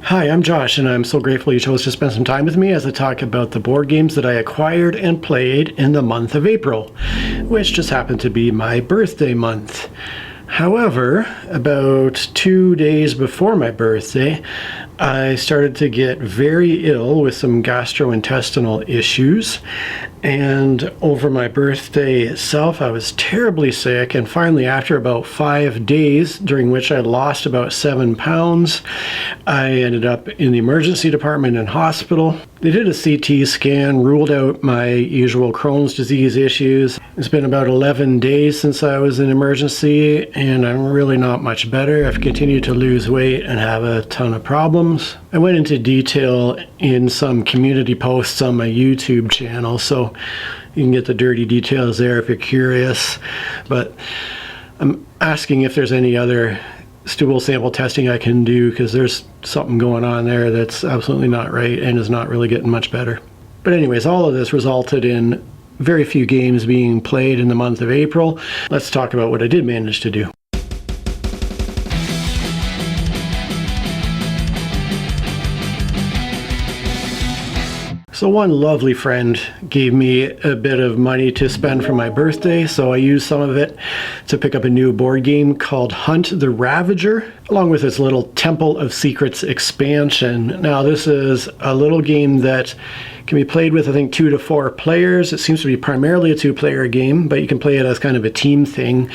Hi, I'm Josh, and I'm so grateful you chose to spend some time with me as I talk about the board games that I acquired and played in the month of April, which just happened to be my birthday month. However, about 2 days before my birthday, I started to get very ill with some gastrointestinal issues, and over my birthday itself I was terribly sick, and finally after about 5 days, during which I lost about 7 pounds, I ended up in the emergency department in hospital. They did a CT scan, ruled out my usual Crohn's disease issues. It's been about 11 days since I was in emergency, and I'm really not much better. I've continued to lose weight and have a ton of problems. I went into detail in some community posts on my YouTube channel, so you can get the dirty details there if you're curious. But I'm asking if there's any other stool sample testing I can do, because there's something going on there that's absolutely not right and is not really getting much better. But anyways, all of this resulted in very few games being played in the month of April. Let's talk about what I did manage to do. So one lovely friend gave me a bit of money to spend for my birthday, so I used some of it to pick up a new board game called Hunt the Ravager, along with its little Temple of Secrets expansion. Now this is a little game that can be played with, I think, 2 to 4 players. It seems to be primarily a 2-player game, but you can play it as kind of a team thing.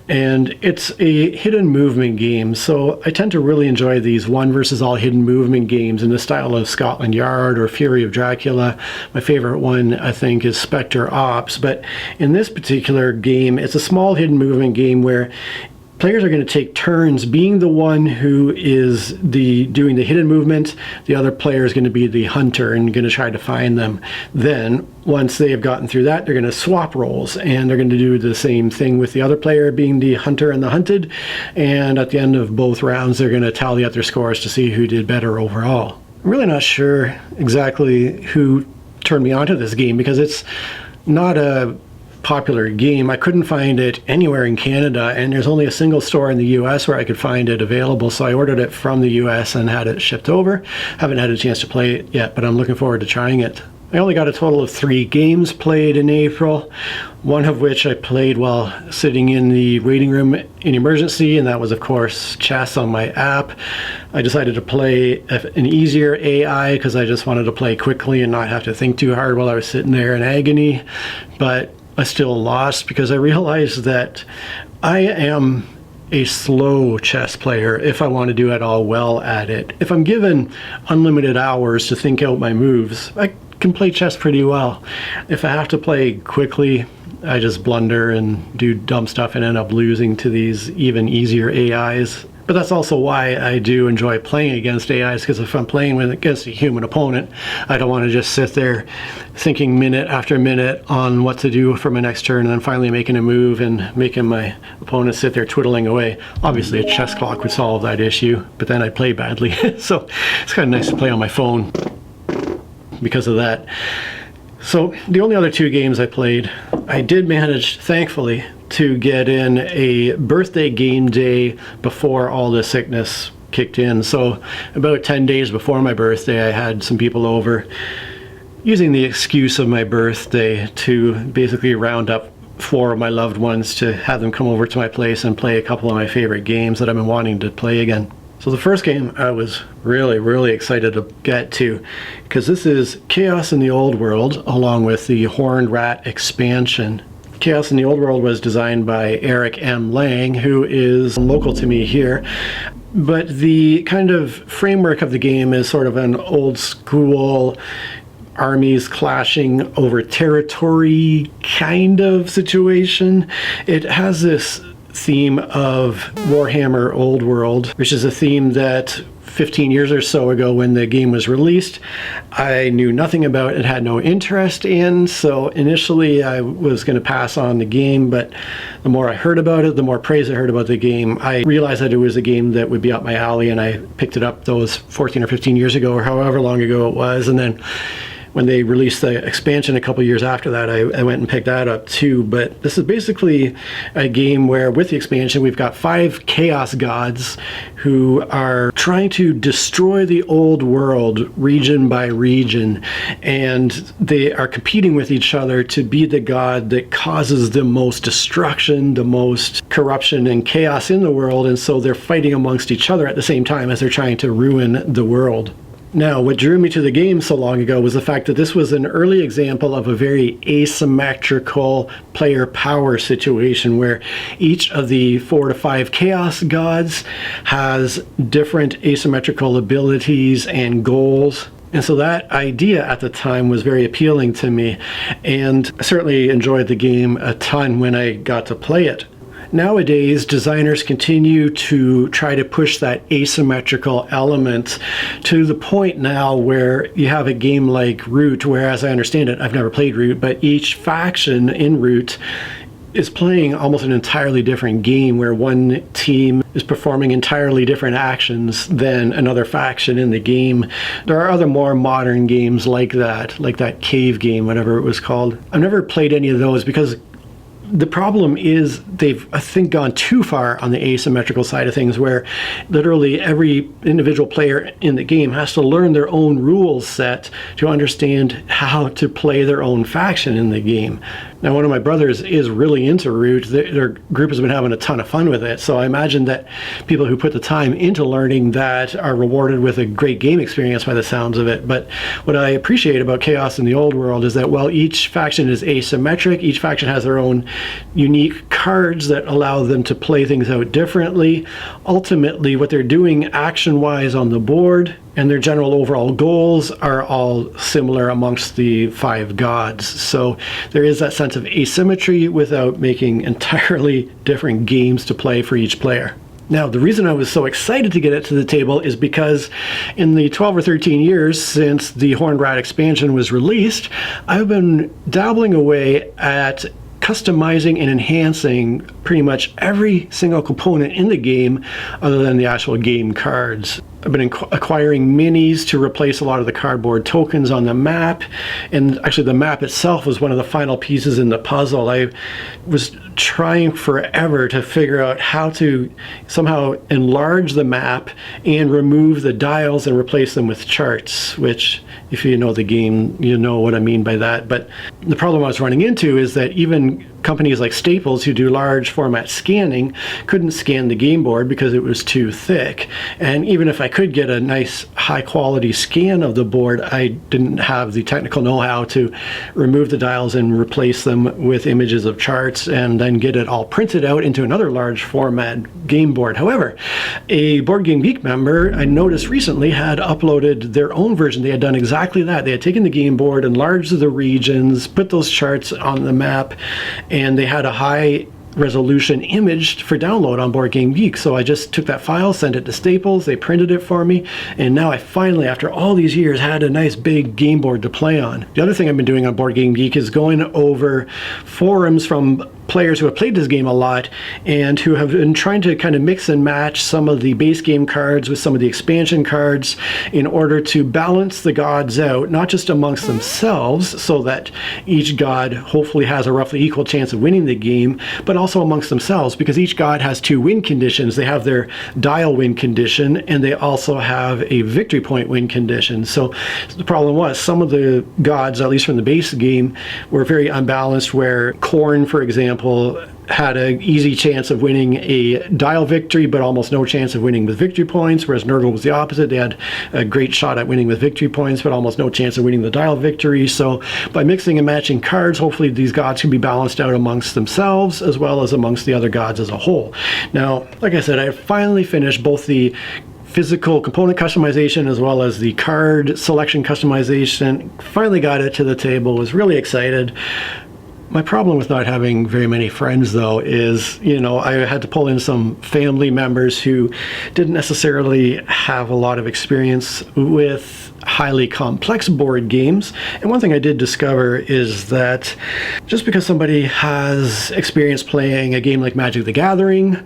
And it's a hidden movement game, so I tend to really enjoy these one versus all hidden movement games in the style of Scotland Yard or Fury of Dracula. My favorite one, I think, is Spectre Ops, but in this particular game, it's a small hidden movement game where players are going to take turns being the one who is doing the hidden movement. The other player is going to be the hunter and going to try to find them. Then, once they have gotten through that, they're going to swap roles, and they're going to do the same thing with the other player being the hunter and the hunted. And at the end of both rounds, they're going to tally up their scores to see who did better overall. I'm really not sure exactly who turned me onto this game, because it's not a popular game. I couldn't find it anywhere in Canada, and there's only a single store in the US where I could find it available, so I ordered it from the US and had it shipped over. Haven't had a chance to play it yet, but I'm looking forward to trying it. I only got a total of 3 games played in April, one of which I played while sitting in the waiting room in emergency, and that was, of course, chess on my app. I decided to play an easier AI because I just wanted to play quickly and not have to think too hard while I was sitting there in agony, but I still lost because I realized that I am a slow chess player if I want to do at all well at it. If I'm given unlimited hours to think out my moves, I can play chess pretty well. If I have to play quickly, I just blunder and do dumb stuff and end up losing to these even easier AIs. But that's also why I do enjoy playing against AIs, because if I'm playing against a human opponent, I don't want to just sit there thinking minute after minute on what to do for my next turn and then finally making a move and making my opponent sit there twiddling away. Obviously a chess clock would solve that issue, but then I'd play badly. So it's kind of nice to play on my phone because of that. So the only other 2 games I played, I did manage, thankfully, to get in a birthday game day before all the sickness kicked in. So about 10 days before my birthday, I had some people over using the excuse of my birthday to basically round up 4 of my loved ones to have them come over to my place and play a couple of my favorite games that I've been wanting to play again. So the first game I was really excited to get to, because this is Chaos in the Old World along with the Horned Rat expansion. Chaos in the Old World was designed by Eric M. Lang, who is local to me here. But the kind of framework of the game is sort of an old school armies clashing over territory kind of situation. It has this theme of Warhammer Old World, which is a theme that 15 years or so ago when the game was released. I knew nothing about it, had no interest in, so initially I was going to pass on the game, but the more I heard about it, the more praise I heard about the game, I realized that it was a game that would be up my alley, and I picked it up those 14 or 15 years ago, or however long ago it was. And then when they released the expansion a couple years after that, I went and picked that up too. But this is basically a game where with the expansion, we've got 5 chaos gods who are trying to destroy the old world region by region. And they are competing with each other to be the god that causes the most destruction, the most corruption and chaos in the world. And so they're fighting amongst each other at the same time as they're trying to ruin the world. Now, what drew me to the game so long ago was the fact that this was an early example of a very asymmetrical player power situation where each of the 4 to 5 chaos gods has different asymmetrical abilities and goals. And so that idea at the time was very appealing to me, and I certainly enjoyed the game a ton when I got to play it. Nowadays, designers continue to try to push that asymmetrical element to the point now where you have a game like Root, where, as I understand it, I've never played Root, but each faction in Root is playing almost an entirely different game, where one team is performing entirely different actions than another faction in the game. There are other more modern games like that cave game, whatever it was called. I've never played any of those because the problem is they've, I think, gone too far on the asymmetrical side of things, where literally every individual player in the game has to learn their own rules set to understand how to play their own faction in the game. Now, one of my brothers is really into Root. Their group has been having a ton of fun with it. So I imagine that people who put the time into learning that are rewarded with a great game experience by the sounds of it. But what I appreciate about Chaos in the Old World is that while each faction is asymmetric, each faction has their own unique cards that allow them to play things out differently. Ultimately, what they're doing action-wise on the board and their general overall goals are all similar amongst the 5 gods. So there is that sense of asymmetry without making entirely different games to play for each player. Now, the reason I was so excited to get it to the table is because in the 12 or 13 years since the Horned Rat expansion was released, I've been dabbling away at customizing and enhancing pretty much every single component in the game other than the actual game cards. I've been acquiring minis to replace a lot of the cardboard tokens on the map, and actually the map itself was one of the final pieces in the puzzle. I was trying forever to figure out how to somehow enlarge the map and remove the dials and replace them with charts, which, if you know the game, you know what I mean by that. But the problem I was running into is that even companies like Staples, who do large format scanning, couldn't scan the game board because it was too thick. And even if I could get a nice high quality scan of the board, I didn't have the technical know-how to remove the dials and replace them with images of charts and then get it all printed out into another large format game board. However, a BoardGameGeek member I noticed recently had uploaded their own version. They had done exactly that. They had taken the game board, enlarged the regions, put those charts on the map, and they had a high resolution image for download on BoardGameGeek. So I just took that file, sent it to Staples, they printed it for me, and now I finally, after all these years, had a nice big game board to play on. The other thing I've been doing on BoardGameGeek is going over forums from players who have played this game a lot and who have been trying to kind of mix and match some of the base game cards with some of the expansion cards in order to balance the gods out, not just amongst themselves so that each god hopefully has a roughly equal chance of winning the game, but also amongst themselves, because each god has 2 win conditions. They have their dial win condition and they also have a victory point win condition. So the problem was some of the gods, at least from the base game, were very unbalanced, where Khorne, for example, had an easy chance of winning a dial victory, but almost no chance of winning with victory points, whereas Nurgle was the opposite. They had a great shot at winning with victory points, but almost no chance of winning the dial victory. So by mixing and matching cards, hopefully these gods can be balanced out amongst themselves as well as amongst the other gods as a whole. Now, like I said, I finally finished both the physical component customization as well as the card selection customization. Finally got it to the table, was really excited. My problem with not having very many friends, though, is, I had to pull in some family members who didn't necessarily have a lot of experience with highly complex board games. And one thing I did discover is that just because somebody has experience playing a game like Magic the Gathering,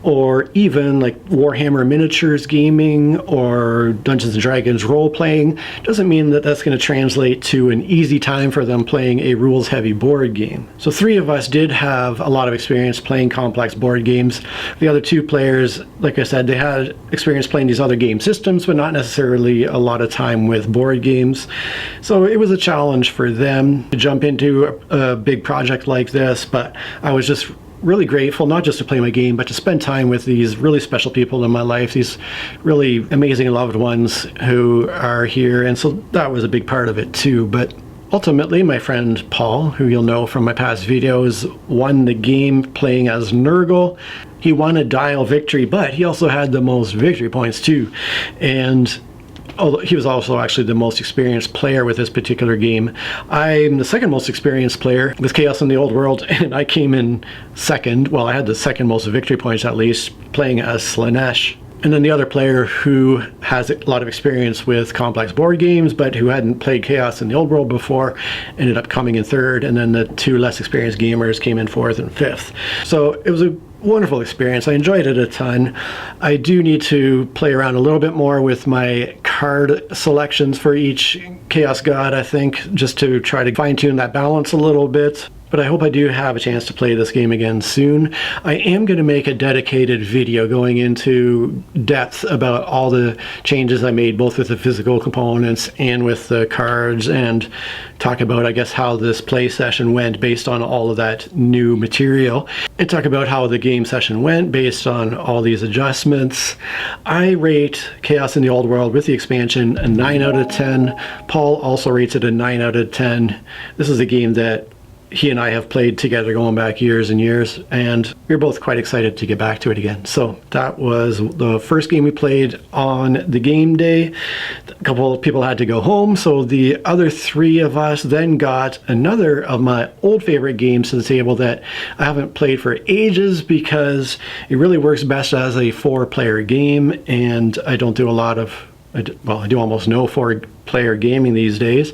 or even like Warhammer Miniatures gaming or Dungeons and Dragons role-playing, doesn't mean that that's going to translate to an easy time for them playing a rules-heavy board game. So 3 of us did have a lot of experience playing complex board games. The other 2 players, like I said, they had experience playing these other game systems, but not necessarily a lot of time with board games. So it was a challenge for them to jump into a big project like this, but I was just really grateful, not just to play my game, but to spend time with these really special people in my life, these really amazing loved ones who are here. And so that was a big part of it too. But ultimately, my friend Paul, who you'll know from my past videos, won the game playing as Nurgle. He won a dial victory, but he also had the most victory points too. And he was also actually the most experienced player with this particular game. I'm the second most experienced player with Chaos in the Old World, and I came in second. Well, I had the second most victory points, at least, playing as Slaanesh. And then the other player who has a lot of experience with complex board games, but who hadn't played Chaos in the Old World before, ended up coming in third, and then the 2 less experienced gamers came in fourth and fifth. So it was a wonderful experience. I enjoyed it a ton. I do need to play around a little bit more with my card selections for each Chaos God, I think, just to try to fine-tune that balance a little bit. But I hope I do have a chance to play this game again soon. I am going to make a dedicated video going into depth about all the changes I made, both with the physical components and with the cards, and talk about, I guess, how this play session went based on all of that new material, and talk about how the game session went based on all these adjustments. I rate Chaos in the Old World with the expansion a 9 out of 10. Paul also rates it a 9 out of 10. This is a game that he and I have played together going back years and years, and we're both quite excited to get back to it again. So that was the first game we played on the game day. A couple of people had to go home, so the other 3 of us then got another of my old favorite games to the table that I haven't played for ages, because it really works best as a 4-player game, and I don't do a lot of, I do almost no 4-player gaming these days,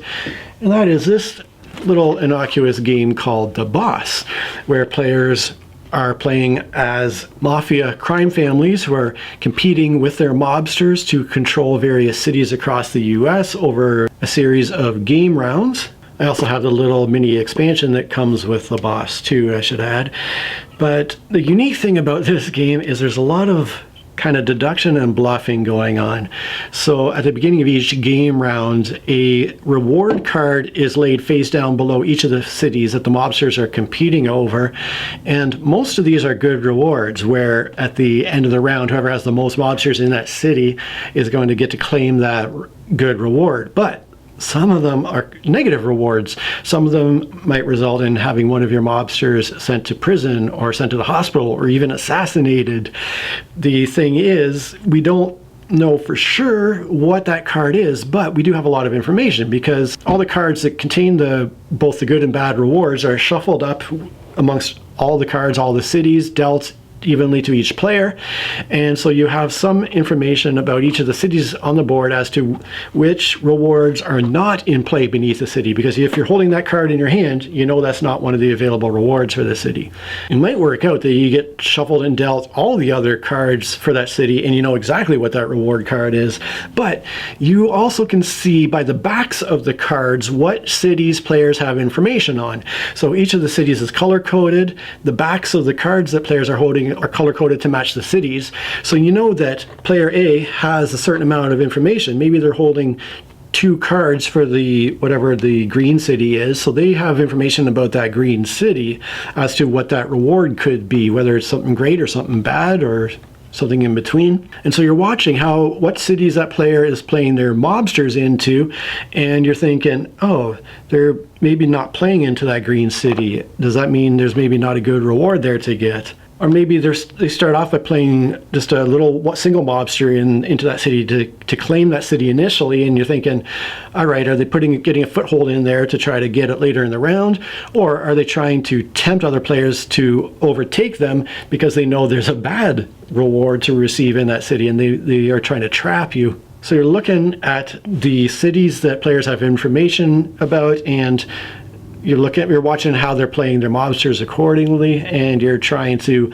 and that is this little innocuous game called The Boss, where players are playing as mafia crime families who are competing with their mobsters to control various cities across the US over a series of game rounds. I also have the little mini expansion that comes with The Boss too, I should add. But the unique thing about this game is there's a lot of kind of deduction and bluffing going on. So at the beginning of each game round, a reward card is laid face down below each of the cities that the mobsters are competing over, and most of these are good rewards, where at the end of the round, whoever has the most mobsters in that city is going to get to claim that good reward. But some of them are negative rewards. Some of them might result in having one of your mobsters sent to prison or sent to the hospital or even assassinated. The thing is, we don't know for sure what that card is, but we do have a lot of information, because all the cards that contain both the good and bad rewards are shuffled up amongst all the cards, all the cities, dealt evenly to each player, and so you have some information about each of the cities on the board as to which rewards are not in play beneath the city, because if you're holding that card in your hand, you know that's not one of the available rewards for the city. It might work out that you get shuffled and dealt all the other cards for that city and you know exactly what that reward card is, but you also can see by the backs of the cards what cities players have information on. So each of the cities is color-coded. The backs of the cards that players are holding are color-coded to match the cities. So you know that player A has a certain amount of information. Maybe they're holding 2 cards for whatever the green city is, so they have information about that green city as to what that reward could be, whether it's something great or something bad or something in between. And so you're watching what cities that player is playing their mobsters into, and you're thinking, oh, they're maybe not playing into that green city. Does that mean there's maybe not a good reward there to get? Or maybe they start off by playing just a little single mobster into that city to claim that city initially, and you're thinking, all right, are they getting a foothold in there to try to get it later in the round, or are they trying to tempt other players to overtake them because they know there's a bad reward to receive in that city, and they are trying to trap you? So you're looking at the cities that players have information about, and you're watching how they're playing their mobsters accordingly, and you're trying to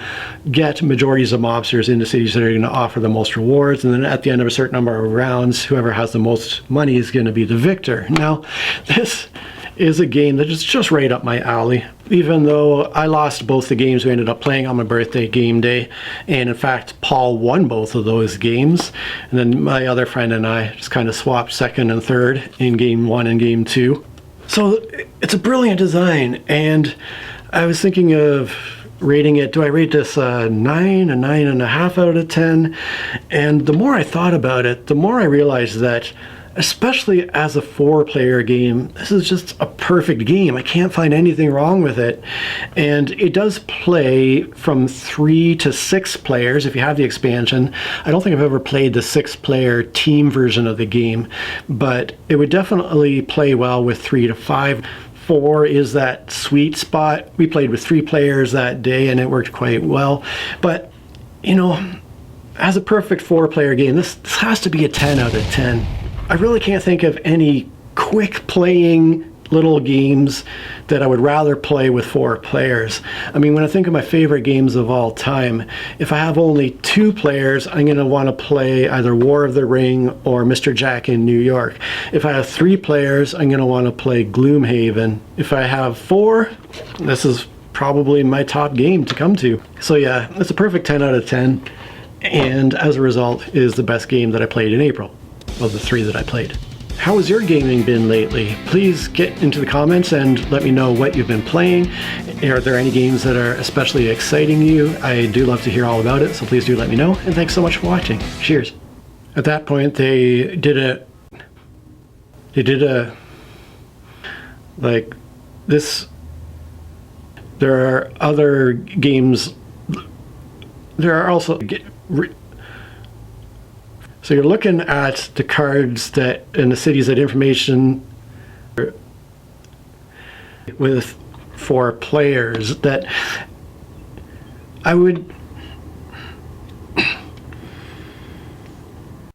get majorities of mobsters into cities that are going to offer the most rewards. And then at the end of a certain number of rounds, whoever has the most money is going to be the victor. Now, this is a game that is just right up my alley. Even though I lost both the games we ended up playing on my birthday game day, and in fact Paul won both of those games, and then my other friend and I just kind of swapped second and third in game 1 and game 2. So it's a brilliant design, and I was thinking of rating it. Do I rate this a 9.5 out of 10? And the more I thought about it, the more I realized that, especially as a 4-player game, this is just a perfect game. I can't find anything wrong with it. And it does play from 3 to 6 players if you have the expansion. I don't think I've ever played the 6-player team version of the game, but it would definitely play well with 3 to 5. 4 is that sweet spot. We played with 3 players that day and it worked quite well. But, as a perfect 4-player game, this has to be a 10 out of 10. I really can't think of any quick playing little games that I would rather play with 4 players. I mean, when I think of my favorite games of all time, if I have only 2 players, I'm going to want to play either War of the Ring or Mr. Jack in New York. If I have 3 players, I'm going to want to play Gloomhaven. If I have 4, this is probably my top game to come to. So yeah, it's a perfect 10 out of 10, and as a result is the best game that I played in April of the 3 that I played. How has your gaming been lately? Please get into the comments and let me know what you've been playing. Are there any games that are especially exciting you? I do love to hear all about it, so please do let me know, and thanks so much for watching. Cheers. At that point, they did a like this. There are other games. There are also so you're looking at the cards that in the cities that information with 4 players that I would